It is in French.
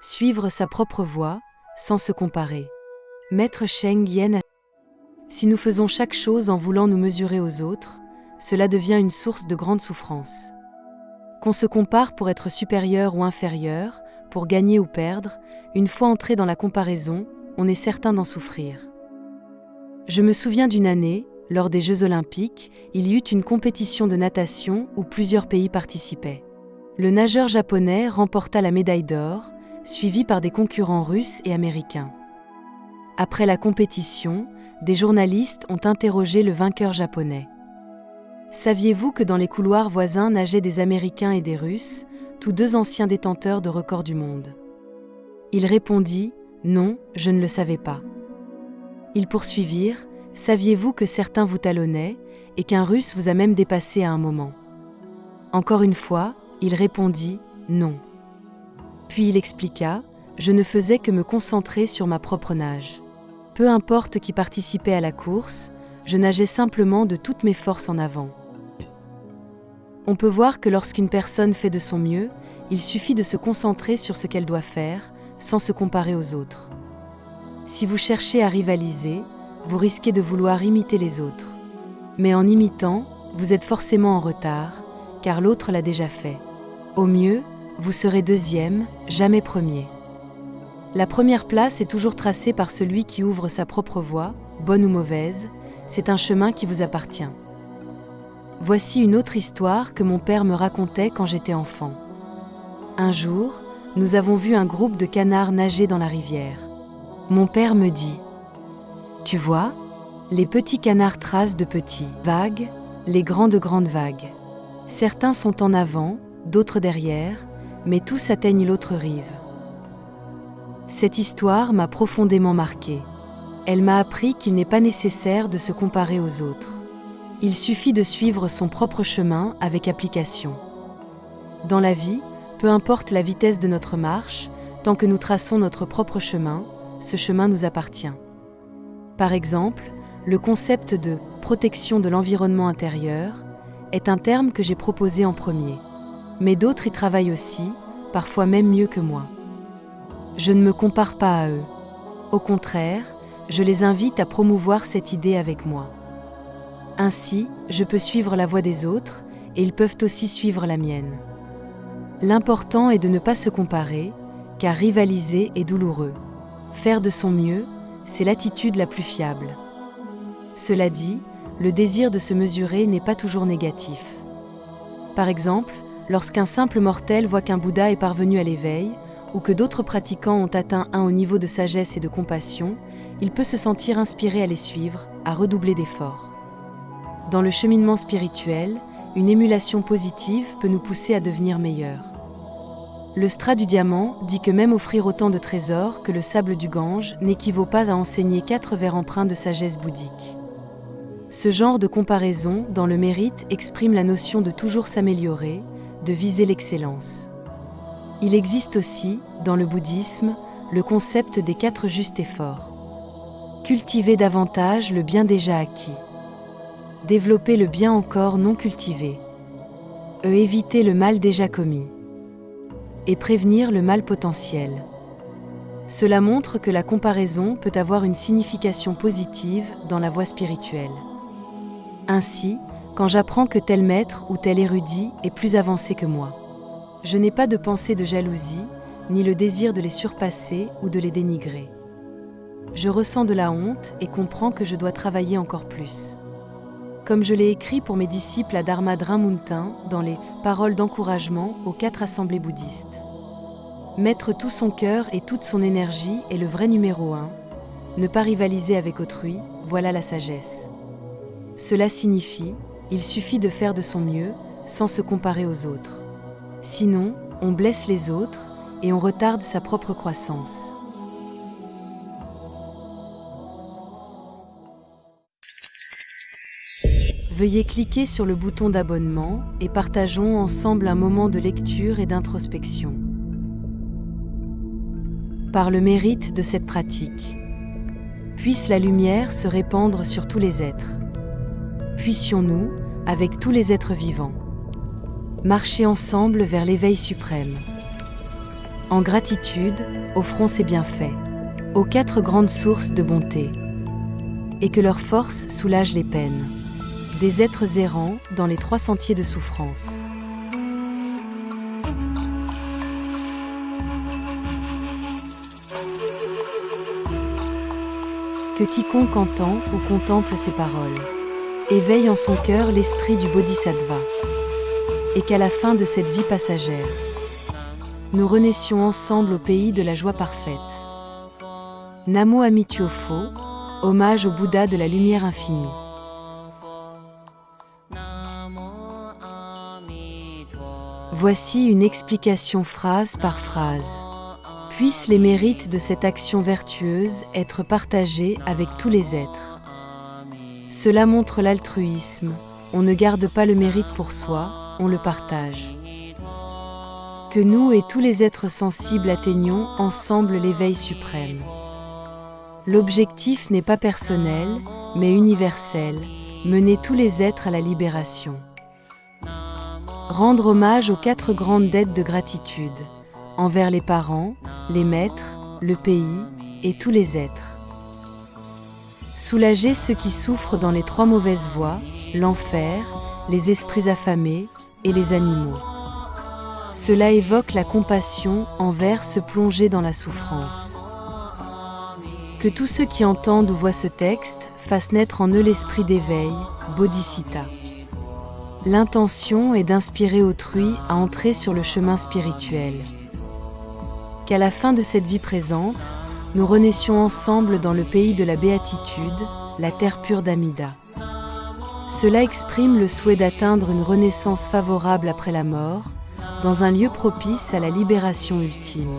suivre sa propre voie, sans se comparer. Maître Sheng Yen. Si nous faisons chaque chose en voulant nous mesurer aux autres, cela devient une source de grande souffrance. Qu'on se compare pour être supérieur ou inférieur, pour gagner ou perdre, une fois entré dans la comparaison, on est certain d'en souffrir. Je me souviens d'une année, lors des Jeux Olympiques, il y eut une compétition de natation où plusieurs pays participaient. Le nageur japonais remporta la médaille d'or, suivi par des concurrents russes et américains. Après la compétition, des journalistes ont interrogé le vainqueur japonais. Saviez-vous que dans les couloirs voisins nageaient des Américains et des Russes, tous deux anciens détenteurs de records du monde? Il répondit « Non, je ne le savais pas ». Ils poursuivirent « Saviez-vous que certains vous talonnaient et qu'un Russe vous a même dépassé à un moment ?» Encore une fois, il répondit « Non ». Puis il expliqua « Je ne faisais que me concentrer sur ma propre nage. Peu importe qui participait à la course, je nageais simplement de toutes mes forces en avant. » On peut voir que lorsqu'une personne fait de son mieux, il suffit de se concentrer sur ce qu'elle doit faire, sans se comparer aux autres. Si vous cherchez à rivaliser, vous risquez de vouloir imiter les autres. Mais en imitant, vous êtes forcément en retard, car l'autre l'a déjà fait. Au mieux, vous serez deuxième, jamais premier. La première place est toujours tracée par celui qui ouvre sa propre voie, bonne ou mauvaise, c'est un chemin qui vous appartient. Voici une autre histoire que mon père me racontait quand j'étais enfant. Un jour, nous avons vu un groupe de canards nager dans la rivière. Mon père me dit « Tu vois, les petits canards tracent de petites vagues, les grands de grandes vagues. Certains sont en avant, d'autres derrière, mais tous atteignent l'autre rive. » Cette histoire m'a profondément marquée. Elle m'a appris qu'il n'est pas nécessaire de se comparer aux autres. Il suffit de suivre son propre chemin avec application. Dans la vie, peu importe la vitesse de notre marche, tant que nous traçons notre propre chemin, ce chemin nous appartient. Par exemple, le concept de « protection de l'environnement intérieur » est un terme que j'ai proposé en premier. Mais d'autres y travaillent aussi, parfois même mieux que moi. Je ne me compare pas à eux. Au contraire, je les invite à promouvoir cette idée avec moi. Ainsi, je peux suivre la voie des autres et ils peuvent aussi suivre la mienne. L'important est de ne pas se comparer, car rivaliser est douloureux. Faire de son mieux, c'est l'attitude la plus fiable. Cela dit, le désir de se mesurer n'est pas toujours négatif. Par exemple, lorsqu'un simple mortel voit qu'un Bouddha est parvenu à l'éveil, ou que d'autres pratiquants ont atteint un haut niveau de sagesse et de compassion, il peut se sentir inspiré à les suivre, à redoubler d'efforts. Dans le cheminement spirituel, une émulation positive peut nous pousser à devenir meilleurs. Le Stra du diamant dit que même offrir autant de trésors que le sable du Gange n'équivaut pas à enseigner 4 vers empreints de sagesse bouddhique. Ce genre de comparaison dans le mérite exprime la notion de toujours s'améliorer, de viser l'excellence. Il existe aussi, dans le bouddhisme, le concept des 4 justes efforts. Cultiver davantage le bien déjà acquis. Développer le bien encore non cultivé. Éviter le mal déjà commis. Et prévenir le mal potentiel. Cela montre que la comparaison peut avoir une signification positive dans la voie spirituelle. Ainsi, quand j'apprends que tel maître ou tel érudit est plus avancé que moi, je n'ai pas de pensée de jalousie, ni le désir de les surpasser ou de les dénigrer. Je ressens de la honte et comprends que je dois travailler encore plus. Comme je l'ai écrit pour mes disciples à Dharma Drinmuntin dans les « Paroles d'encouragement aux 4 assemblées bouddhistes ». Mettre tout son cœur et toute son énergie est le vrai numéro 1. Ne pas rivaliser avec autrui, voilà la sagesse. Cela signifie, il suffit de faire de son mieux, sans se comparer aux autres. Sinon, on blesse les autres et on retarde sa propre croissance. Veuillez cliquer sur le bouton d'abonnement et partageons ensemble un moment de lecture et d'introspection. Par le mérite de cette pratique, puisse la lumière se répandre sur tous les êtres. Puissions-nous, avec tous les êtres vivants, marcher ensemble vers l'éveil suprême. En gratitude, offrons ces bienfaits aux 4 grandes sources de bonté, et que leur force soulage les peines des êtres errants dans les 3 sentiers de souffrance. Que quiconque entend ou contemple ces paroles éveille en son cœur l'esprit du Bodhisattva, et qu'à la fin de cette vie passagère, nous renaissions ensemble au pays de la joie parfaite. Namo Amittuo Pho, hommage au Bouddha de la lumière infinie. Voici une explication phrase par phrase. Puissent les mérites de cette action vertueuse être partagés avec tous les êtres. Cela montre l'altruisme, on ne garde pas le mérite pour soi, on le partage. Que nous et tous les êtres sensibles atteignons ensemble l'éveil suprême. L'objectif n'est pas personnel, mais universel, mener tous les êtres à la libération. Rendre hommage aux 4 grandes dettes de gratitude, envers les parents, les maîtres, le pays et tous les êtres. Soulager ceux qui souffrent dans les 3 mauvaises voies, l'enfer, les esprits affamés et les animaux. Cela évoque la compassion envers ceux plongés dans la souffrance. Que tous ceux qui entendent ou voient ce texte fassent naître en eux l'esprit d'éveil, Bodhicitta. L'intention est d'inspirer autrui à entrer sur le chemin spirituel. Qu'à la fin de cette vie présente, nous renaissions ensemble dans le pays de la béatitude, la terre pure d'Amida. Cela exprime le souhait d'atteindre une renaissance favorable après la mort, dans un lieu propice à la libération ultime.